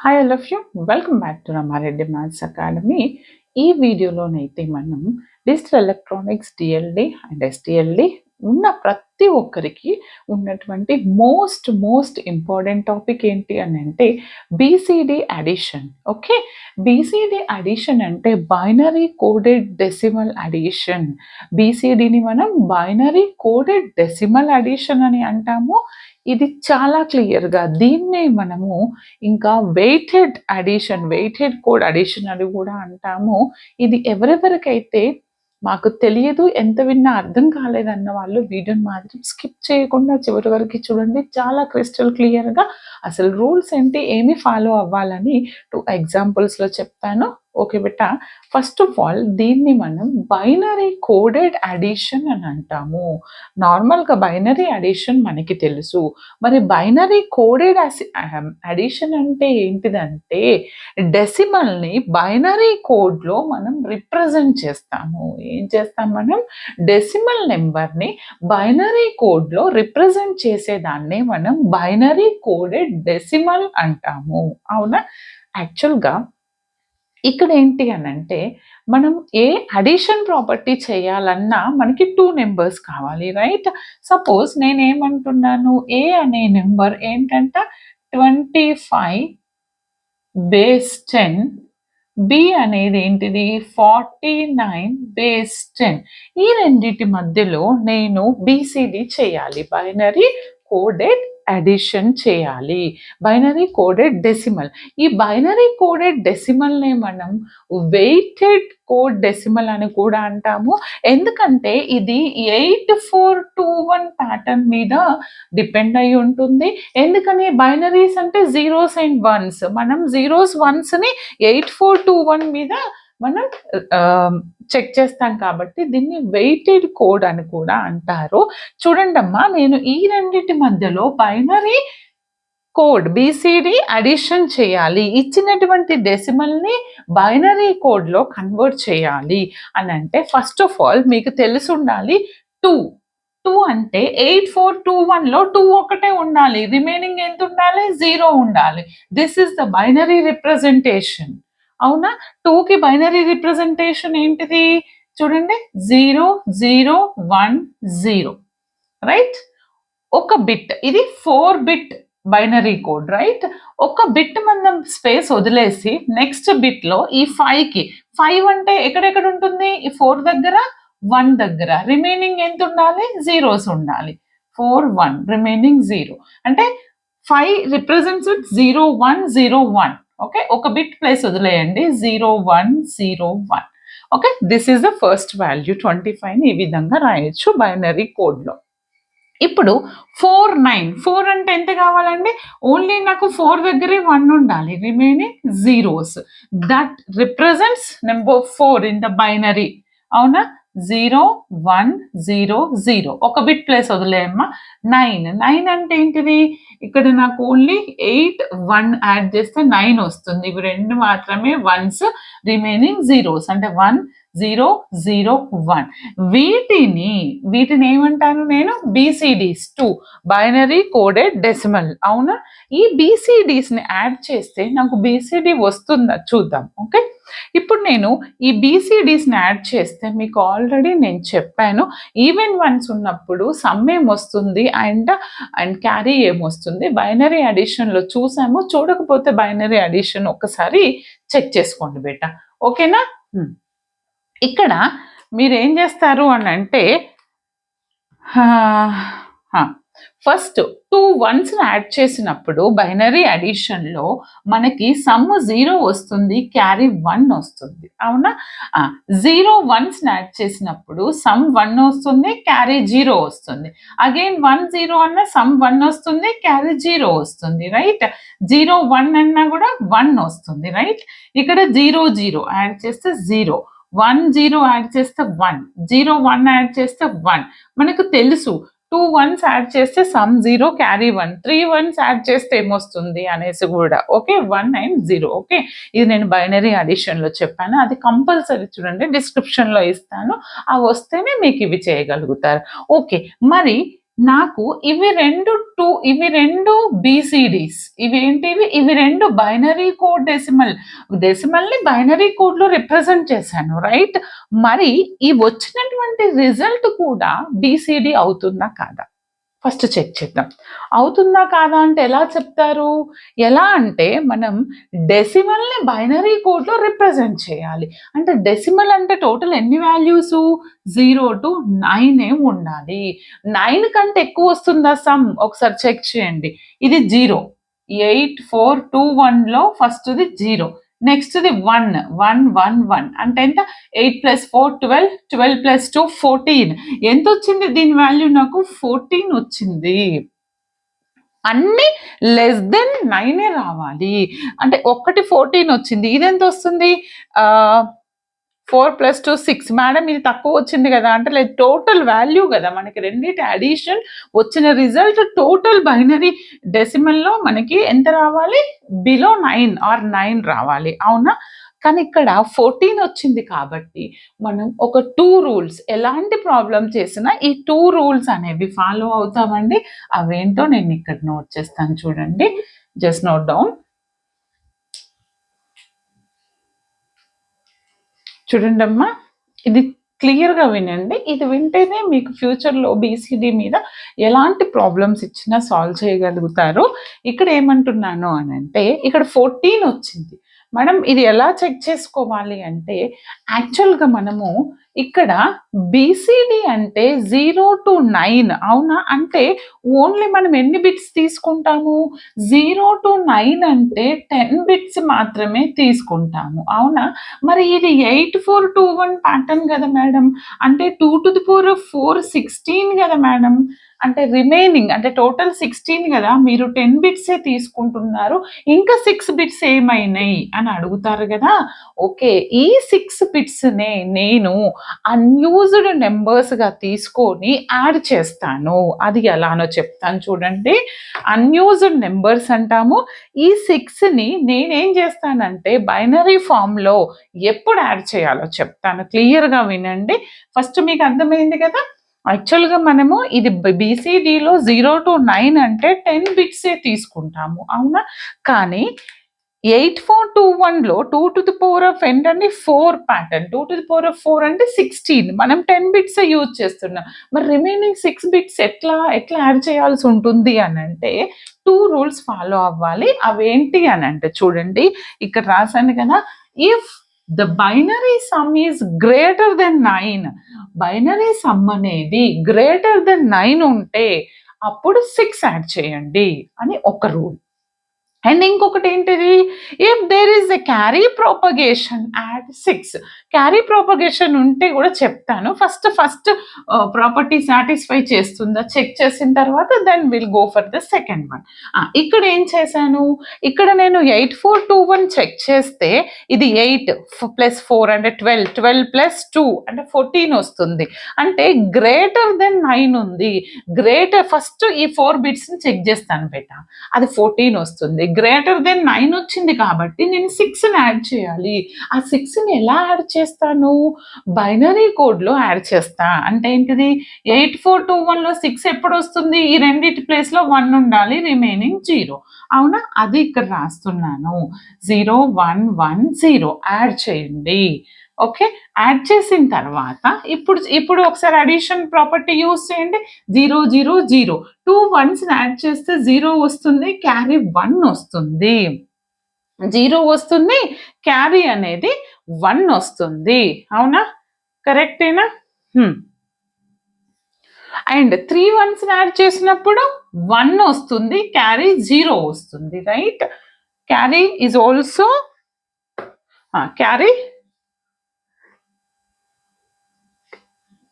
Hi all of you. Welcome back to Rama Reddy maths academy. ఈ వీడియోలోనైతే మనం digital electronics DLD and ఎస్డిఎల్డి ఉన్న ప్రతి ఒక్కరికి ఉన్నటువంటి మోస్ట్ ఇంపార్టెంట్ టాపిక్ ఏంటి అని అంటే BCD addition. Okay, BCD addition అంటే బైనరీ కోడెడ్ డెసిమల్ అడిషన్. బీసీడీని మనం బైనరీ కోడెడ్ డెసిమల్ అడిషన్ అని అంటాము. ఇది చాలా క్లియర్గా దీన్నే మనము ఇంకా వెయిటెడ్ కోడ్ అడిషన్ అని కూడా అంటాము. ఇది ఎవరెవరికైతే మాకు తెలియదు, ఎంత విన్నా అర్థం కాలేదన్న వాళ్ళు వీడియోని మాత్రం స్కిప్ చేయకుండా చివరి వరకు చూడండి. చాలా క్రిస్టల్ క్లియర్గా అసలు రూల్స్ ఏంటి, ఏమి ఫాలో అవ్వాలని 2 ఎగ్జాంపుల్స్లో చెప్తాను. ఓకే బెట్ట, ఫస్ట్ ఆఫ్ ఆల్ దీన్ని మనం బైనరీ కోడెడ్ అడిషన్ అని అంటాము. నార్మల్గా బైనరీ అడిషన్ మనకి తెలుసు, మరి బైనరీ కోడెడ్ అడిషన్ అంటే ఏంటిదంటే డెసిమల్ని బైనరీ కోడ్లో మనం రిప్రజెంట్ చేస్తాము. ఏం చేస్తాం మనం? డెసిమల్ నెంబర్ని బైనరీ కోడ్లో రిప్రజెంట్ చేసేదాన్ని మనం బైనరీ కోడెడ్ డెసిమల్ అంటాము. అవునా? యాక్చువల్గా ఇక్కడ ఏంటి అని అంటే మనం ఏ అడిషన్ ప్రాపర్టీ చేయాలన్నా మనకి 2 నెంబర్స్ కావాలి, రైట్? సపోజ్ నేనేమంటున్నాను, ఏ అనే నెంబర్ ఏంటంట 25 బేస్ 10, బి అనేది ఏంటిది 49 బేస్ 10. ఈ రెండింటి మధ్యలో నేను బీసీడీ చేయాలి, బైనరీ కోడెడ్ అడిషన్ చేయాలి, బైనరీ కోడెడ్ డెసిమల్. ఈ బైనరీ కోడెడ్ డెసిమల్నే మనం వెయిటెడ్ కోడ్ డెసిమల్ అని కూడా అంటాము. ఎందుకంటే ఇది 8421 ప్యాటర్న్ మీద డిపెండ్ అయి ఉంటుంది. ఎందుకని? బైనరీస్ అంటే జీరోస్ అండ్ వన్స్, మనం జీరోస్ వన్స్ని 8421 మీద మనం చెక్ చేస్తాం కాబట్టి దీన్ని వెయిటెడ్ కోడ్ అని కూడా అంటారు. చూడండి అమ్మా, నేను ఈ రెండింటి మధ్యలో బైనరీ కోడ్ బీసీడీ అడిషన్ చేయాలి, ఇచ్చినటువంటి డెసిమల్ని బైనరీ కోడ్లో కన్వర్ట్ చేయాలి అని అంటే ఫస్ట్ ఆఫ్ ఆల్ మీకు తెలిసి ఉండాలి 2 అంటే 8421లో 2 ఒకటే ఉండాలి, రిమైనింగ్ ఎంత ఉండాలి? 0 ఉండాలి. This is the binary representation. అవునా? 2కి బైనరీ రిప్రజెంటేషన్ ఏంటిది? చూడండి, 0 0 1 0, రైట్? ఒక బిట్, ఇది 4 బిట్ బైనరీ కోడ్, రైట్? ఒక బిట్ మనం స్పేస్ వదిలేసి నెక్స్ట్ బిట్లో ఈ 5కి 5 అంటే ఎక్కడెక్కడ ఉంటుంది? ఈ 4 దగ్గర 1 దగ్గర, రిమైనింగ్ ఎంత ఉండాలి? జీరోస్ ఉండాలి. 4 1 రిమైనింగ్ 0 అంటే 5 రిప్రజెంట్స్ విత్ 0 1 0 1. ఓకే, ఒక బిట్ ప్లేస్ వదిలేయండి, 0 1 0 1. Okay, this is the first value 25ని ఈ విధంగా రాయొచ్చు బైనరీ కోడ్లో. ఇప్పుడు 4 9, 4 అంటే ఎంత కావాలండి? ఓన్లీ నాకు 4 దగ్గరే 1 ఉండాలి, remaining zeros. That represents number 4 in the binary. అవునా? 0 1 0 0, ఒక బిట్ ప్లేస్ వదిలేయమ్మా. 9 అంటే ఏంటిది? ఇక్కడ నాకు ఓన్లీ 8 1 యాడ్ చేస్తే 9 వస్తుంది, ఇవి రెండు మాత్రమే వన్స్, రిమైనింగ్ జీరోస్ అంటే 1 0 0 1. వీటిని ఏమంటాను నేను? బీసీడీస్ 2, బైనరీ కోడెడ్ డెసిమల్. అవునా? ఈ బీసీడీస్ని యాడ్ చేస్తే నాకు బీసీడీ వస్తుందా చూద్దాం. ఓకే, ఇప్పుడు నేను ఈ బీసీడీస్ని యాడ్ చేస్తే మీకు ఆల్రెడీ నేను చెప్పాను, ఈవెన్ వన్స్ ఉన్నప్పుడు సమ్ ఏమొస్తుంది అండ్ క్యారీ ఏమొస్తుంది. బైనరీ అడిషన్లో చూసాము, చూడకపోతే బైనరీ అడిషన్ ఒకసారి చెక్ చేసుకోండి బేట. ఓకేనా? ఇక్కడ మీరు ఏం చేస్తారు అని అంటే ఫస్ట్ 2 1s యాడ్ చేసినప్పుడు బైనరీ అడిషన్లో మనకి సమ్ 0 వస్తుంది, క్యారీ 1 వస్తుంది. అవునా? 0 1s యాడ్ చేసినప్పుడు సమ్ 1 వస్తుంది, క్యారీ 0 వస్తుంది. అగైన్ 1 0 అన్న సమ్ 1 వస్తుంది, క్యారీ 0 వస్తుంది, రైట్? 0 1 అన్నా కూడా 1 వస్తుంది, రైట్? ఇక్కడ 0 0 యాడ్ చేస్తే 0, 1 0 యాడ్ చేస్తే 1, 0 1 యాడ్ చేస్తే 1. మనకు తెలుసు 2 1s యాడ్ చేస్తే సమ్ 0, క్యారీ 1, 3 1s యాడ్ చేస్తే ఏమొస్తుంది అనేసి కూడా. Okay, 1 and 0. ఓకే, ఇది నేను బైనరీ అడిషన్లో చెప్పాను, అది కంపల్సరీ చూడండి, డిస్క్రిప్షన్లో ఇస్తాను, అవి వస్తేనే మీకు ఇవి చేయగలుగుతారు. ఓకే, మరి నాకు ఇవి రెండు బీసీడీస్, ఇవి రెండు బైనరీ కోడ్ డెసిమల్ని బైనరీ కోడ్ లో రిప్రజెంట్ చేశాను, రైట్? మరి ఈ వచ్చినటువంటి రిజల్ట్ కూడా బీసీడీ అవుతుందా కాదా? ఫస్ట్ చెక్ చేద్దాం. అవుతుందా కాదా అంటే ఎలా చెప్తారు? ఎలా అంటే మనం డెసిమల్ని బైనరీ కోడ్లో రిప్రజెంట్ చేయాలి. అంటే డెసిమల్ అంటే టోటల్ ఎన్ని వాల్యూస్? 0 to 9 ఉండాలి. 9 కంటే ఎక్కువ వస్తుందా సమ్? ఒకసారి చెక్ చేయండి. ఇది 0, 8421లో ఫస్ట్ది 0, నెక్స్ట్ది 1 1 1 1 అంటే ఎంత? 8 + 4 12, 12 + 2 14. ఎంత వచ్చింది దీని వాల్యూ? నాకు 14 వచ్చింది. అన్ని లెస్ దెన్ 9 రావాలి. అంటే ఒకటి 14 వచ్చింది, ఇదెంత వస్తుంది? 4 + 2 6. మేడం ఇది తక్కువ వచ్చింది కదా అంటే లేదు, టోటల్ వాల్యూ కదా మనకి రెండింటి అడిషన్ వచ్చిన రిజల్ట్ టోటల్ బైనరీ డెసిమల్లో మనకి ఎంత రావాలి? బిలో 9 ఆర్ 9 రావాలి, అవునా? కానీ ఇక్కడ 14 వచ్చింది కాబట్టి మనం ఒక 2 రూల్స్, ఎలాంటి ప్రాబ్లం చేసినా ఈ 2 రూల్స్ అనేవి ఫాలో అవుతామండి. అవేంటో నేను ఇక్కడ నోట్ చేస్తాను, చూడండి. Just note down. చూడండి అమ్మా, ఇది క్లియర్గా వినండి. ఇది వింటేనే మీకు ఫ్యూచర్లో బీసీడీ మీద ఎలాంటి ప్రాబ్లమ్స్ ఇచ్చినా సాల్వ్ చేయగలుగుతారు. ఇక్కడ ఏమంటున్నాను అని అంటే, ఇక్కడ 14 వచ్చింది మేడం, ఇది ఎలా చెక్ చేసుకోవాలి అంటే, యాక్చువల్గా మనము ఇక్కడ బీసీడీ అంటే 0 to 9, అవునా? అంటే ఓన్లీ మనం ఎన్ని బిట్స్ తీసుకుంటాము? 0 to 9 అంటే 10 బిట్స్ మాత్రమే తీసుకుంటాము, అవునా? మరి ఇది 8421 ప్యాటర్న్ కదా మేడం, అంటే 2 to the power of 4 16 కదా మేడం. అంటే రిమైనింగ్ అంటే టోటల్ 16 కదా, మీరు 10 బిట్సే తీసుకుంటున్నారు, ఇంకా 6 బిట్స్ ఏమైనాయి అని అడుగుతారు కదా. ఓకే, ఈ 6 బిట్స్నే నేను అన్యూజ్డ్ నెంబర్స్గా తీసుకొని యాడ్ చేస్తాను. అది ఎలానో చెప్తాను చూడండి. అన్యూజ్డ్ నెంబర్స్ అంటాము. ఈ 6ని నేనేం చేస్తానంటే బైనరీ ఫామ్లో ఎప్పుడు యాడ్ చేయాలో చెప్తాను, క్లియర్గా వినండి. ఫస్ట్ మీకు అర్థమైంది కదా. యాక్చువల్గా మనము ఇది బీసీడీలో 0 to 9 అంటే 10 బిట్సే తీసుకుంటాము, అవునా? కానీ 8421లో 2 to the power of ఏంటండి 4 pattern, 2 to the power of 4 అంటే 16, మనం 10 బిట్స్ యూజ్ చేస్తున్నాం. మరి రిమైనింగ్ 6 బిట్స్ ఎట్లా యాడ్ చేయాల్సి ఉంటుంది అని అంటే 2 రూల్స్ ఫాలో అవ్వాలి. అవేంటి అని అంటే చూడండి, ఇక్కడ రాశాను కదా. If the binary some is greater than 9, binary some అనేది గ్రేటర్ దెన్ 9 ఉంటే అప్పుడు 6 యాడ్ చేయండి అని ఒక రూల్. అండ్ ఇంకొకటి ఏంటిది? If there is a carry propagation add 6. Carry propagation ఉంటే కూడా చెప్తాను. ఫస్ట్ ప్రాపర్టీ సాటిస్ఫై చేస్తుందా చెక్ చేసిన తర్వాత then will go for the second one. ఇక్కడ ఏం చేశాను? ఇక్కడ నేను 8421 చెక్ చేస్తే ఇది 8 + 4 అంటే 12, 12 + 2 అంటే 14 వస్తుంది. అంటే గ్రేటర్ దెన్ 9 ఉంది. ఫస్ట్ ఈ 4 బిట్స్ని చెక్ చేస్తాను బేటా, అది 14 వస్తుంది. గ్రేటర్ దెన్ 9 వచ్చింది కాబట్టి నేను 6ని యాడ్ చేయాలి. ఆ 6ని ఎలా యాడ్ చేస్తాను? బైనరీ కోడ్లో యాడ్ చేస్తా. అంటే ఏంటిది? 8421లో 6 ఎప్పుడు వస్తుంది? ఈ రెండింటి ప్లేస్లో 1 ఉండాలి, రిమైనింగ్ 0, అవునా? అది ఇక్కడ రాస్తున్నాను. 0 1 1 0 యాడ్ చేయండి. ఓకే, యాడ్ చేసిన తర్వాత ఇప్పుడు ఒకసారి అడిషన్ ప్రాపర్టీ యూజ్ చేయండి. 0 0 0, 2 1s యాడ్ చేస్తే 0 వస్తుంది, క్యారీ 1 వస్తుంది. 0 వస్తుంది, క్యారీ అనేది 1 వస్తుంది, అవునా? కరెక్టేనా? అండ్ 3 1s యాడ్ చేసినప్పుడు 1 వస్తుంది, క్యారీ 0 వస్తుంది, right? Carry is also carry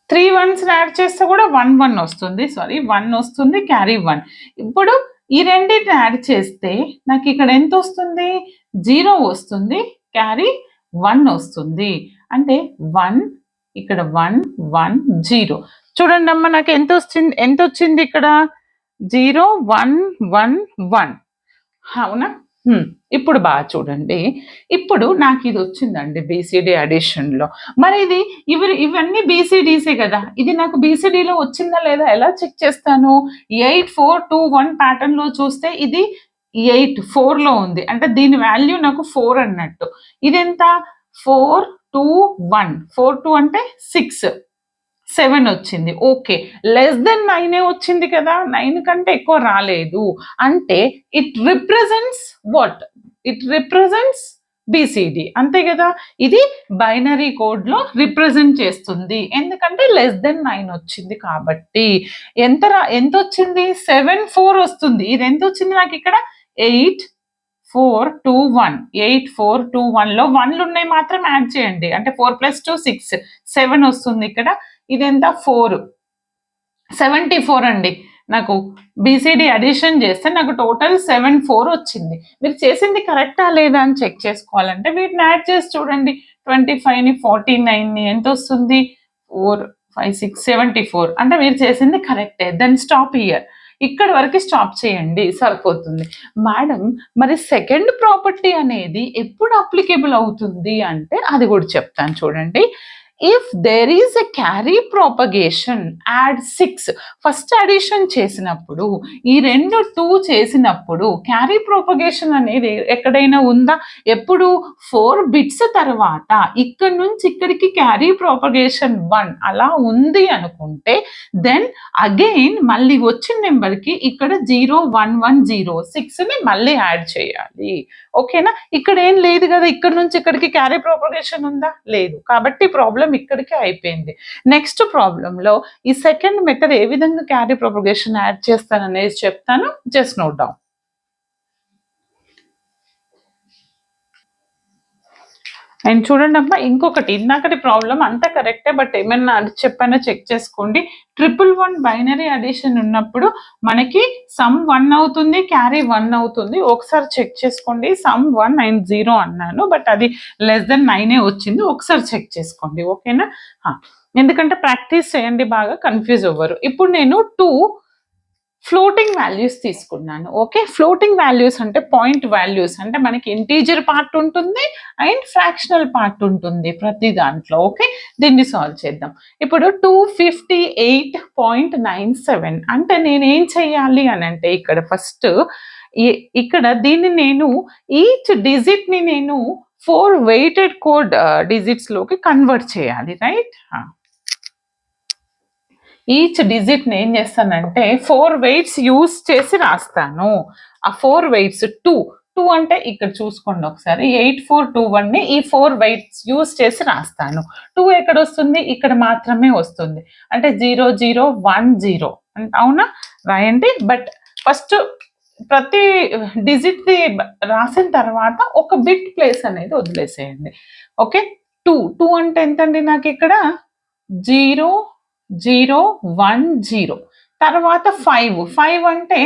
3 1s add చేస్తే కూడా 1 1 వస్తుంది, 1 వస్తుంది, క్యారీ 1. ఇప్పుడు ఈ రెండింటిని యాడ్ చేస్తే నాకు ఇక్కడ ఎంత వస్తుంది? 0 వస్తుంది, క్యారీ 1 వస్తుంది. అంటే 1 ఇక్కడ 1 1 0. చూడండి అమ్మ, నాకు ఎంత వచ్చింది ఇక్కడ? 0 1 1 1, అవునా? ఇప్పుడు బాగా చూడండి. ఇప్పుడు నాకు ఇది వచ్చిందండి బీసీడీ అడిషన్‌లో. మరి ఇది ఇవన్నీ బీసీడీసే కదా! ఇది నాకు బీసీడీలో వచ్చిందా లేదా ఎలా చెక్ చేస్తాను? 8, 4, 2, 1 ప్యాటర్న్‌లో చూస్తే ఇది 8, 4లో ఉంది. అంటే దీని వాల్యూ నాకు 4 అన్నట్టు. ఇదెంత? 4, 2, 1. 4, 2 అంటే 6. 7 వచ్చింది. ఓకే. లెస్ దెన్ 9 వచ్చింది కదా! 9 కంటే ఎక్కువ రాలేదు. అంటే it represents what? It represents BCD. అంతే కదా! ఇది బైనరీ కోడ్‌లో రిప్రజెంట్ చేస్తుంది. ఎందుకంటే లెస్ దెన్ 9 వచ్చింది కాబట్టి. ఎంతొచ్చింది? 7, 4 వస్తుంది. ఇది ఎంతొచ్చింది నాకిక్కడ? 8, 4, 2, 1. 8, 4, 2, 1లో 1లు ఉన్నాయి మాత్రం యాడ్ చేయండి. అంటే 4 + 2 6. 7 వస్తుంది ఇక్కడ. ఇదెంత? 4. 74 అండి. నాకు బీసీడీ అడిషన్ చేస్తే నాకు టోటల్ 74 వచ్చింది. మీరు చేసింది కరెక్టా లేదా అని చెక్ చేసుకోవాలంటే వీటిని యాడ్ చేసి చూడండి. 25ని 49ని ఎంత వస్తుంది? 4, 5, 6, 74. అంటే మీరు చేసింది కరెక్టే. Then stop here. ఇక్కడి వరకు స్టాప్ చేయండి సరిపోతుంది. మేడం మరి సెకండ్ ప్రాపర్టీ అనేది ఎప్పుడు అప్లికేబుల్ అవుతుంది అంటే అది కూడా చెప్తాను చూడండి. If there is a carry propagation add 6 first addition చేసినప్పుడు ఈ రెండు 2 చేసినప్పుడు క్యారీ ప్రాపగేషన్ అనేది ఎక్కడైనా ఉందా? ఎప్పుడు 4 బిట్స్ తర్వాత ఇక్కడ నుంచి ఇక్కడికి క్యారీ ప్రాపగేషన్ 1 అలా ఉంది అనుకుంటే దెన్ అగైన్ మళ్ళీ వచ్చిన నెంబర్కి ఇక్కడ 0, 1, 1, 0, 6ని మళ్ళీ యాడ్ చేయాలి. ఓకేనా? ఇక్కడ ఏం లేదు కదా, ఇక్కడ నుంచి ఇక్కడికి క్యారీ ప్రాపగేషన్ ఉందా? లేదు. కాబట్టి ప్రాబ్లం ఇక్కడికే అయిపోయింది. నెక్స్ట్ ప్రాబ్లంలో ఈ సెకండ్ మెథడ్ ఏ విధంగా క్యారీ ప్రాపగేషన్ యాడ్ చేస్తాననేది చెప్తాను. Just note down. అండ్ చూడండి అమ్మా, ఇంకొకటి ఇందాకటి ప్రాబ్లం అంతా కరెక్టే, బట్ ఏమన్నా అది చెప్పానో చెక్ చేసుకోండి. 111 బైనరీ అడిషన్ ఉన్నప్పుడు మనకి సమ్ 1 అవుతుంది, క్యారీ 1 అవుతుంది. ఒకసారి చెక్ చేసుకోండి. సమ్ 1 అండ్ 0 అన్నాను, బట్ అది లెస్ దెన్ 9 వచ్చింది. ఒకసారి చెక్ చేసుకోండి. ఓకేనా? ఎందుకంటే ప్రాక్టీస్ చేయండి, బాగా కన్ఫ్యూజ్ అవ్వరు. ఇప్పుడు నేను 2 ఫ్లోటింగ్ వాల్యూస్ తీసుకున్నాను. ఓకే, ఫ్లోటింగ్ వాల్యూస్ అంటే పాయింట్ వాల్యూస్, అంటే మనకి ఇంటీజర్ పార్ట్ ఉంటుంది అండ్ ఫ్రాక్షనల్ పార్ట్ ఉంటుంది ప్రతి దాంట్లో. ఓకే, దీన్ని సాల్వ్ చేద్దాం. ఇప్పుడు 258.97 అంటే నేను ఏం చెయ్యాలి అని అంటే ఇక్కడ ఫస్ట్ ఇక్కడ దీన్ని నేను ఈచ్ డిజిట్ ని నేను 4 వెయిటెడ్ కోడ్ డిజిట్స్ లోకి కన్వర్ట్ చేయాలి. రైట్? ఈచ్ డిజిట్ని ఏం చేస్తానంటే 4 వెయిట్స్ యూస్ చేసి రాస్తాను. ఆ 4 వెయిట్స్ 2 అంటే ఇక్కడ చూసుకోండి ఒకసారి. 8421ని ఈ 4 వెయిట్స్ యూస్ చేసి రాస్తాను. 2 ఎక్కడ వస్తుంది? ఇక్కడ మాత్రమే వస్తుంది. అంటే 0010 అవునా? రాయండి. బట్ ఫస్ట్ ప్రతి డిజిట్ది రాసిన తర్వాత ఒక బిట్ ప్లేస్ అనేది వదిలేసేయండి. ఓకే, 2 అంటే ఎంతండి నాకు ఇక్కడ? 0010. తర్వాత 5 అంటే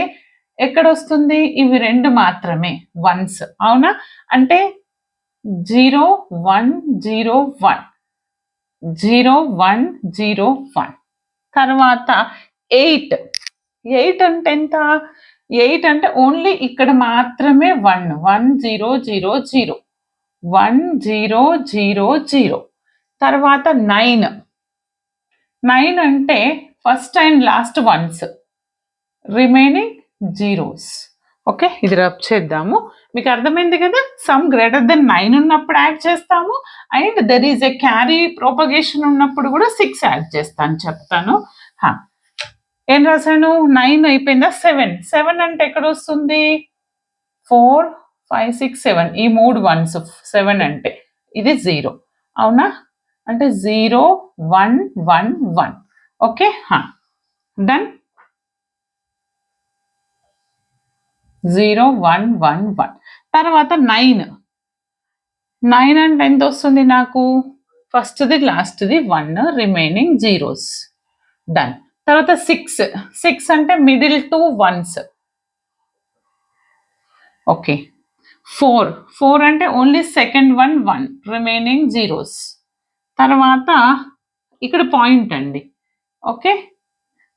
ఎక్కడ వస్తుంది? ఇవి రెండు మాత్రమే వన్స్. అవునా? అంటే 0101 0101. తర్వాత 8 అంటే ఎంత? 8 అంటే ఓన్లీ ఇక్కడ మాత్రమే 1 1000 1000. తర్వాత 9 అంటే first and lost once, remaining zeros. Okay, ఇది రబ్ చేద్దాము. మీకు అర్థమైంది కదా? సమ్ గ్రేటర్ దెన్ 9 ఉన్నప్పుడు యాడ్ చేస్తాము and there is a carry propagation ఉన్నప్పుడు కూడా 6 యాడ్ చేస్తాను, చెప్తాను. ఏం రాశాను? 9 అయిపోయిందా? 7 అంటే ఎక్కడ వస్తుంది? 4, 5, 6, 7 ఈ 3 వన్స్ 7 అంటే ఇది 0. అవునా? అంటే 0111. Okay, done. 0111. తర్వాత 9 అంటే ఎంత వస్తుంది నాకు? ఫస్ట్ది లాస్ట్ది 1, రిమైనింగ్ జీరోస్. డన్. తర్వాత 6 అంటే మిడిల్ 2 వన్స్. ఓకే, 4 అంటే ఓన్లీ సెకండ్ 1, రిమైనింగ్ జీరోస్. తర్వాత ఇక్కడ పాయింట్ అండి. ఓకే,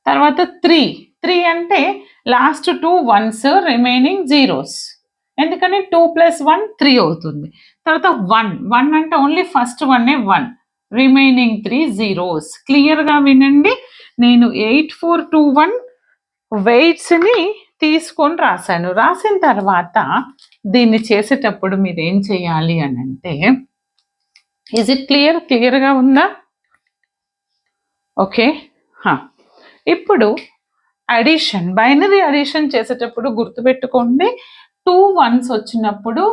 తర్వాత 3 అంటే లాస్ట్ 2 వన్స్, రిమైనింగ్ జీరోస్. ఎందుకని 2 + 1 3 అవుతుంది. తర్వాత 1 అంటే ఓన్లీ ఫస్ట్ 1 రిమైనింగ్ 3 జీరోస్. క్లియర్గా వినండి, నేను 8421 వెయిట్స్ని తీసుకొని రాశాను. రాసిన తర్వాత దీన్ని చేసేటప్పుడు మీరు ఏం చేయాలి అని అంటే, ఇజ్ ఇట్ క్లియర్గా ఉందా? ఓకే. ఇప్పుడు అడిషన్, బైనరీ అడిషన్ చేసేటప్పుడు గుర్తుపెట్టుకోండి, 2 1s వచ్చినప్పుడు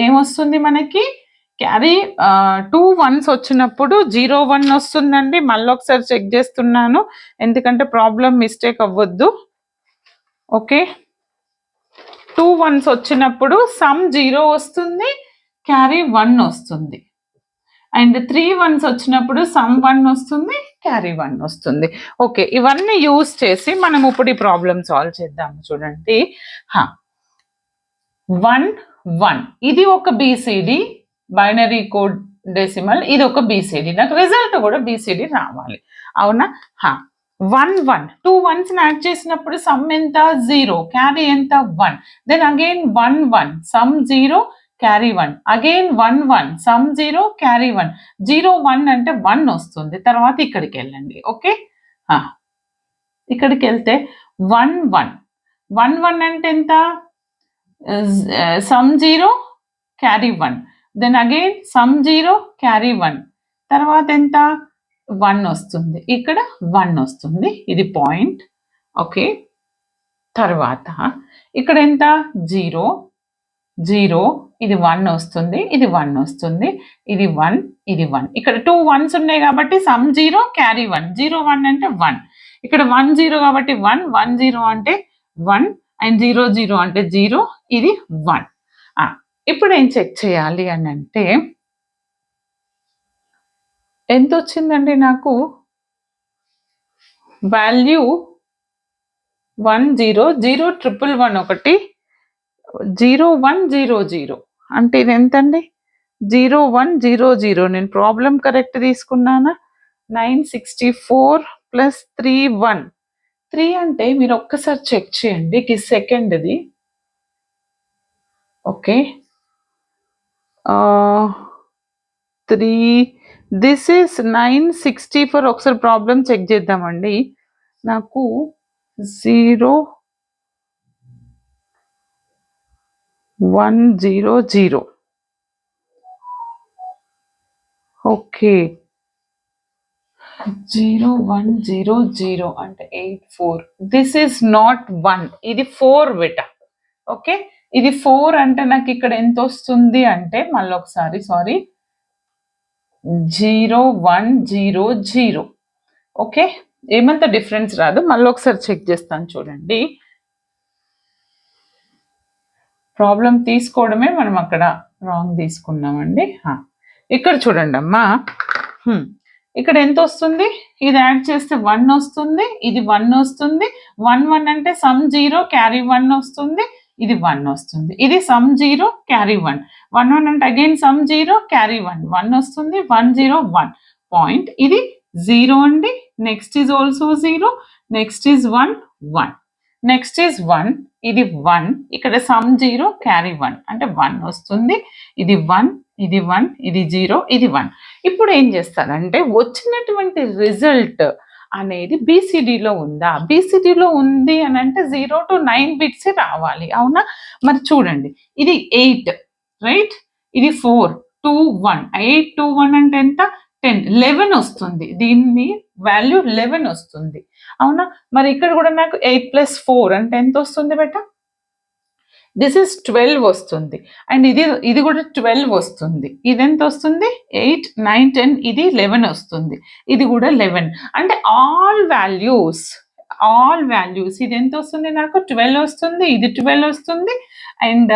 ఏమొస్తుంది మనకి? క్యారీ 2 1s వచ్చినప్పుడు 0 1 వస్తుందండి. మళ్ళీ ఒకసారి చెక్ చేస్తున్నాను, ఎందుకంటే ప్రాబ్లం మిస్టేక్ అవ్వద్దు. ఓకే, 2 1s వచ్చినప్పుడు సమ్ 0 వస్తుంది, క్యారీ 1 వస్తుంది. అండ్ 3 1s వచ్చినప్పుడు సమ్ 1 వస్తుంది, క్యారీ 1 వస్తుంది. ఓకే, ఇవన్నీ యూజ్ చేసి మనం ఇప్పుడు ఈ ప్రాబ్లం సాల్వ్ చేద్దాము. చూడండి, 1 1 ఇది ఒక బీసీడి బైనరీ కోడ్ డెసిమల్, ఇది ఒక బీసీడి. నాకు రిజల్ట్ కూడా బీసీడి రావాలి, అవునా? 1 1 2 1s యాడ్ చేసినప్పుడు సమ్ ఎంత? 0, క్యారీ ఎంత? 1. Then again 1 1 sum 0, carry 1. Again 1 1 sum 0, carry 1. 0 1 అంటే 1 వస్తుంది. తర్వాత ఇక్కడికి వెళ్ళండి. ఓకే, ఇక్కడికి వెళ్తే 1 1 1 1 అంటే ఎంత? Sum 0, carry 1. Then again sum 0, carry 1. తర్వాత ఎంత? 1 వస్తుంది, ఇక్కడ 1 వస్తుంది. ఇది పాయింట్. ఓకే, తర్వాత ఇక్కడ ఎంత? 0 0, ఇది 1 వస్తుంది, ఇది 1 వస్తుంది, ఇది 1, ఇది 1. ఇక్కడ 2 1s ఉన్నాయి కాబట్టి సమ్ 0, క్యారీ 1. 0 1 అంటే 1. ఇక్కడ 1 0 కాబట్టి 1 1 0 అంటే 1, అండ్ 0 0 అంటే 0, ఇది 1. ఇప్పుడు ఏం చెక్ చేయాలి అని అంటే, ఎంత వచ్చిందండి నాకు? వాల్యూ 1 0 0 1 1 ఒకటి, 0 1 0 0 అంటే ఇది ఎంతండి? 0 1 0 0. నేను ప్రాబ్లం కరెక్ట్ తీసుకున్నానా? 964 + 3 1. 3 అంటే మీరు ఒక్కసారి చెక్ చేయండి, ఇది సెకండ్ది. Okay, 3 this is 964. ఒకసారి ప్రాబ్లం చెక్ చేద్దామండి. నాకు 0 1 0 0. ఓకే, 0 1 0 0 అంటే 84. దిస్ ఈస్ నాట్ 1, ఇది 4 బిట. ఓకే, ఇది 4 అంటే నాకు ఇక్కడ ఎంత వస్తుంది అంటే, మళ్ళీ ఒకసారి సారీ, 0 1 0 0. ఓకే, ఏమంత డిఫరెన్స్ రాదు. మళ్ళీ ఒకసారి చెక్ చేస్తాను, చూడండి. ప్రాబ్లం తీసుకోవడమే మనం అక్కడ రాంగ్ తీసుకున్నామండి. ఇక్కడ చూడండి అమ్మా, ఇక్కడ ఎంత వస్తుంది? ఇది యాడ్ చేస్తే 1 వస్తుంది, ఇది 1 వస్తుంది. 1 1 అంటే సమ్ 0, క్యారీ 1 వస్తుంది, ఇది 1 వస్తుంది. ఇది సమ్ 0, క్యారీ 1. 1 1 అంటే అగైన్ సమ్ 0, క్యారీ 1. 1 వస్తుంది, 1 0 1. పాయింట్, ఇది 0 అండి. Next is also 0, next is 1 1, next is 1, ఇది 1. ఇక్కడ సమ్ 0, క్యారీ 1 అంటే 1 వస్తుంది, ఇది 1, ఇది 1, ఇది 0, ఇది 1. ఇప్పుడు ఏం చేస్తారంటే, వచ్చినటువంటి రిజల్ట్ అనేది బీసీడీలో ఉందా? బీసీడీలో ఉంది అని అంటే 0 to 9 బిట్స్ రావాలి, అవునా? మరి చూడండి, ఇది 8, రైట్? ఇది 4 2 1. 8 2 1 అంటే ఎంత? 10 11 వస్తుంది. దీన్ని వాల్యూ 11 వస్తుంది, అవునా? మరి ఇక్కడ కూడా నాకు 8 + 4 అంటే ఎంత వస్తుంది బెట? దిస్ ఇస్ 12 వస్తుంది. అండ్ ఇది కూడా 12 వస్తుంది. ఇది ఎంత వస్తుంది? 8 9 10, ఇది 11 వస్తుంది, ఇది కూడా 11. అంటే ఆల్ వాల్యూస్ ఇది ఎంత వస్తుంది నాకు? 12 వస్తుంది, ఇది 12 వస్తుంది, అండ్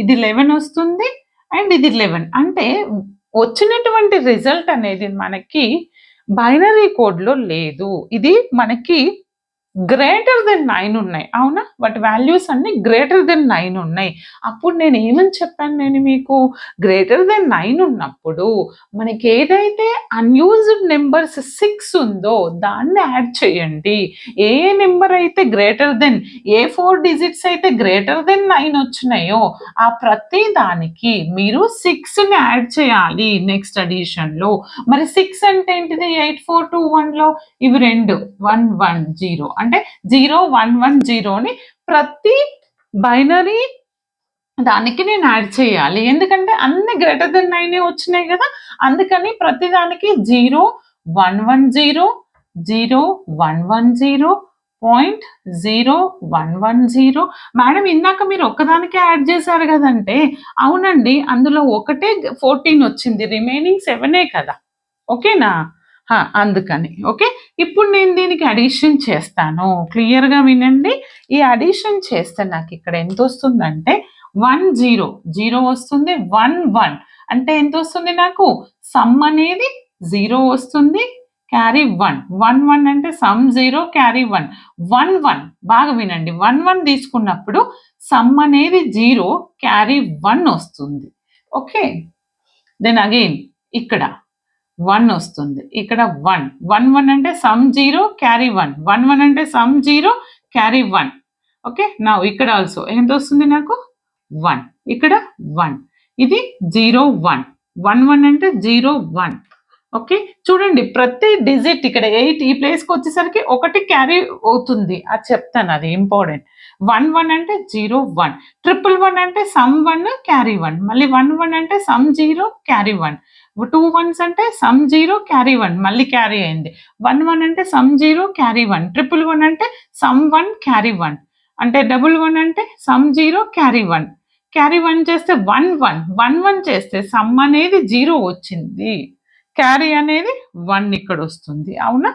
ఇది 11 వస్తుంది, అండ్ ఇది 11. అంటే వచ్చినటువంటి రిజల్ట్ అనేది మనకి బైనరీ కోడ్లో లేదు, ఇది మనకి గ్రేటర్ దెన్ 9 ఉన్నాయి. అవునా? వాటి వాల్యూస్ అన్ని గ్రేటర్ దెన్ 9 ఉన్నాయి. అప్పుడు నేను ఏమని చెప్పాను, నేను మీకు గ్రేటర్ దెన్ 9 ఉన్నప్పుడు మనకి ఏదైతే అన్యూజ్డ్ నెంబర్స్ 6 ఉందో దాన్ని యాడ్ చేయండి. ఏ నెంబర్ అయితే గ్రేటర్ దెన్, ఏ 4 డిజిట్స్ అయితే గ్రేటర్ దెన్ 9 వచ్చినాయో ఆ ప్రతి దానికి మీరు 6ని యాడ్ చేయాలి నెక్స్ట్ అడిషన్లో. మరి 6 అంటే ఏంటిది? 8421లో ఇవి రెండు 110 అంటే 0110ని ప్రతి బైనరీ దానికి నేను యాడ్ చేయాలి. ఎందుకంటే అన్ని గ్రేటర్ దెన్ 9 వచ్చినాయి కదా, అందుకని ప్రతి దానికి 0110 0110 0.0110. మేడం ఇందాక మీరు ఒక్కదానికే యాడ్ చేశారు కదంటే, అవునండి అందులో ఒకటే 14 వచ్చింది, రిమైనింగ్ 7 కదా. ఓకేనా? అందుకని ఓకే. ఇప్పుడు నేను దీనికి అడిషన్ చేస్తాను, క్లియర్గా వినండి. ఈ అడిషన్ చేస్తే నాకు ఇక్కడ ఎంత వస్తుందంటే 10 వస్తుంది, 11 అంటే ఎంత వస్తుంది నాకు? సమ్ అనేది 0 వస్తుంది, క్యారీ 1 11 అంటే సమ్ 0 క్యారీ 1 11. బాగా వినండి, 11 తీసుకున్నప్పుడు సమ్ అనేది 0 క్యారీ 1 వస్తుంది. ఓకే, దెన్ అగైన్ ఇక్కడ 1 వస్తుంది, ఇక్కడ 1 అంటే సమ్ 0 క్యారీ 1 11 అంటే సమ్ 0 క్యారీ 1. ఓకే, నా ఇక్కడ ఆల్సో ఎంత వస్తుంది నాకు? 1. ఇక్కడ 1, ఇది 0 1 11 అంటే 0 1. ఓకే, చూడండి ప్రతి డిజిట్ ఇక్కడ 8 ఈ ప్లేస్కి వచ్చేసరికి ఒకటి క్యారీ అవుతుంది, అది చెప్తాను, అది ఇంపార్టెంట్. 11 అంటే 0 1, 111 అంటే సమ్ 1 క్యారీ 1, మళ్ళీ 11 అంటే సమ్ 0 క్యారీ 1, 2 1s అంటే సమ్ 0 క్యారీ 1 మళ్ళీ క్యారీ అయింది, 11 అంటే సమ్ 0 క్యారీ 1, 111 అంటే సమ్ 1 క్యారీ 1, అంటే 11 అంటే సమ్ 0 క్యారీ 1, క్యారీ 1 చేస్తే 11 చేస్తే సమ్ అనేది 0 వచ్చింది, క్యారీ అనేది 1 ఇక్కడ వస్తుంది. అవునా?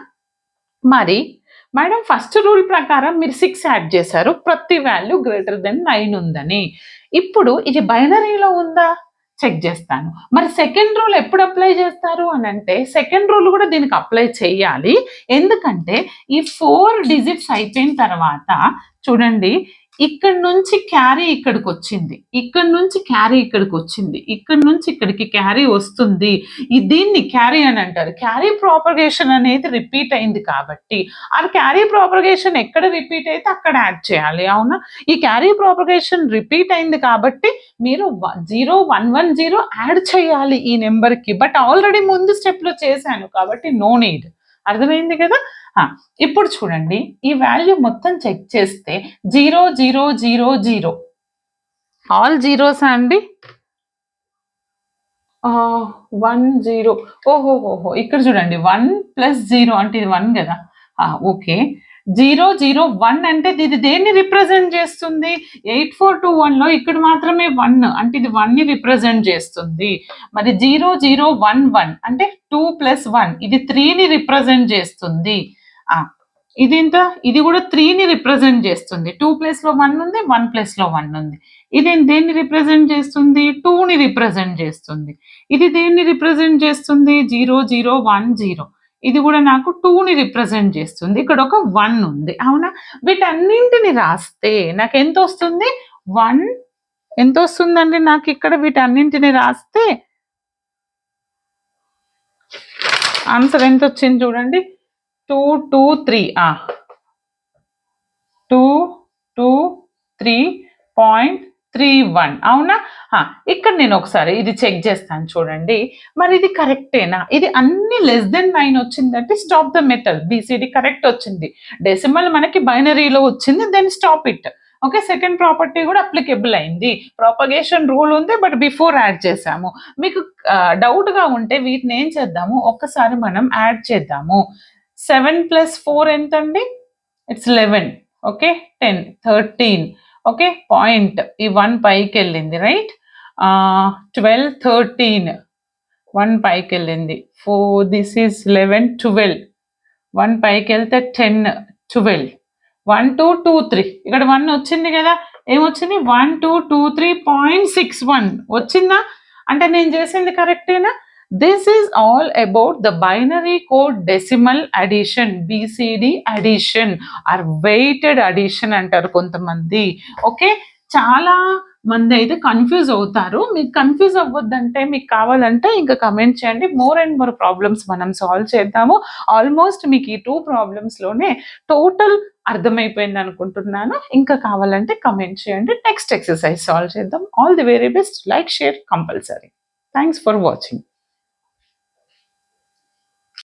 మరి మేడం ఫస్ట్ రూల్ ప్రకారం మీరు 6 యాడ్ చేశారు, ప్రతి వాల్యూ గ్రేటర్ దెన్ 9 ఉందని. ఇప్పుడు ఇది బైనరీలో ఉందా చెక్ చేస్తాను. మరి సెకండ్ రూల్ ఎప్పుడు అప్లై చేస్తారు అని అంటే, సెకండ్ రూల్ కూడా దీనికి అప్లై చేయాలి. ఎందుకంటే ఈ 4 డిజిట్స్ అయిపోయిన తర్వాత చూడండి, ఇక్కడ నుంచి క్యారీ ఇక్కడికి వచ్చింది, ఇక్కడ నుంచి క్యారీ ఇక్కడికి వచ్చింది, ఇక్కడ నుంచి ఇక్కడికి క్యారీ వస్తుంది, దీన్ని క్యారీ అని అంటారు. క్యారీ ప్రాపగేషన్ అనేది రిపీట్ అయింది కాబట్టి ఆ క్యారీ ప్రాపగేషన్ ఎక్కడ రిపీట్ అయితే అక్కడ యాడ్ చేయాలి. అవునా? ఈ క్యారీ ప్రాపగేషన్ రిపీట్ అయింది కాబట్టి మీరు 0110 యాడ్ చేయాలి ఈ నెంబర్కి. బట్ ఆల్రెడీ ముందు స్టెప్లో చేశాను కాబట్టి నో నీడ్. అర్థమైంది కదా? ఇప్పుడు చూడండి, ఈ వాల్యూ మొత్తం చెక్ చేస్తే 0 0 0 0 ఆల్ జీరోస్ అండి. 1 0 ఓహో ఇక్కడ చూడండి 1 + 0 అంటే ఇది 1 కదా. ఓకే, 0 0 1 అంటే ఇది దేన్ని రిప్రజెంట్ చేస్తుంది? 8421లో ఇక్కడ మాత్రమే 1 అంటే ఇది 1ని రిప్రజెంట్ చేస్తుంది. మరి 0 0 1 1 అంటే 2 + 1 ఇది 3ని రిప్రజెంట్ చేస్తుంది. ఇది ఎంత? ఇది కూడా 3ని రిప్రజెంట్ చేస్తుంది. 2 ప్లేస్లో 1 ఉంది, 1 ప్లేస్లో 1 ఉంది. ఇది దేన్ని రిప్రజెంట్ చేస్తుంది? 2ని రిప్రజెంట్ చేస్తుంది. ఇది దేన్ని రిప్రజెంట్ చేస్తుంది? 0 0 1 0 ఇది కూడా నాకు 2ని రిప్రజెంట్ చేస్తుంది. ఇక్కడ ఒక 1 ఉంది. అవునా? వీటన్నింటిని రాస్తే నాకు ఎంత వస్తుంది? 1 ఎంత వస్తుందండి నాకు ఇక్కడ? వీటన్నింటిని రాస్తే ఆన్సర్ ఎంత వచ్చింది చూడండి, 223 223.31. అవునా? ఇక్కడ నేను ఒకసారి ఇది చెక్ చేస్తాను చూడండి, మరి ఇది కరెక్టేనా? ఇది అన్ని <9 వచ్చిందంటే stop the method. BCD correct వచ్చింది, డెసిమల్ మనకి బైనరీలో వచ్చింది, then stop it. Okay, second property కూడా అప్లికేబుల్ అయింది. ప్రాపగేషన్ రూల్ ఉంది, బట్ బిఫోర్ యాడ్ చేసాము. మీకు డౌట్గా ఉంటే వీటిని ఏం చేద్దాము, ఒక్కసారి మనం యాడ్ చేద్దాము. 7 + 4 ఎంత అండి? ఇట్స్ 11. ఓకే, 10 13. ఓకే, పాయింట్ ఈ 1 పైకి వెళ్ళింది, రైట్? 12 13 1 పైకి వెళ్ళింది. 4 దిస్ ఈజ్ 11 12 1 పైకి వెళ్తే 10 12 1 2 2 3 ఇక్కడ 1 వచ్చింది కదా. ఏమొచ్చింది? 1 2 2 3.61 వచ్చిందా? అంటే నేను చేసింది కరెక్టేనా? This is all about the binary code decimal addition, BCD addition or weighted addition అంటారు కొంతమంది. ఓకే, చాలా మంది అయితే కన్ఫ్యూజ్ అవుతారు. మీకు కన్ఫ్యూజ్ అవ్వద్దంటే, మీకు కావాలంటే ఇంకా కమెంట్ చేయండి. మోర్ అండ్ మోర్ ప్రాబ్లమ్స్ మనం సాల్వ్ చేద్దాము. ఆల్మోస్ట్ మీకు ఈ 2 ప్రాబ్లమ్స్లోనే టోటల్ అర్థమైపోయింది అనుకుంటున్నాను. ఇంకా కావాలంటే కమెంట్ చేయండి. నెక్స్ట్ ఎక్సర్సైజ్ సాల్వ్ చేద్దాం. All the very best. Like, share compulsory. Thanks for watching.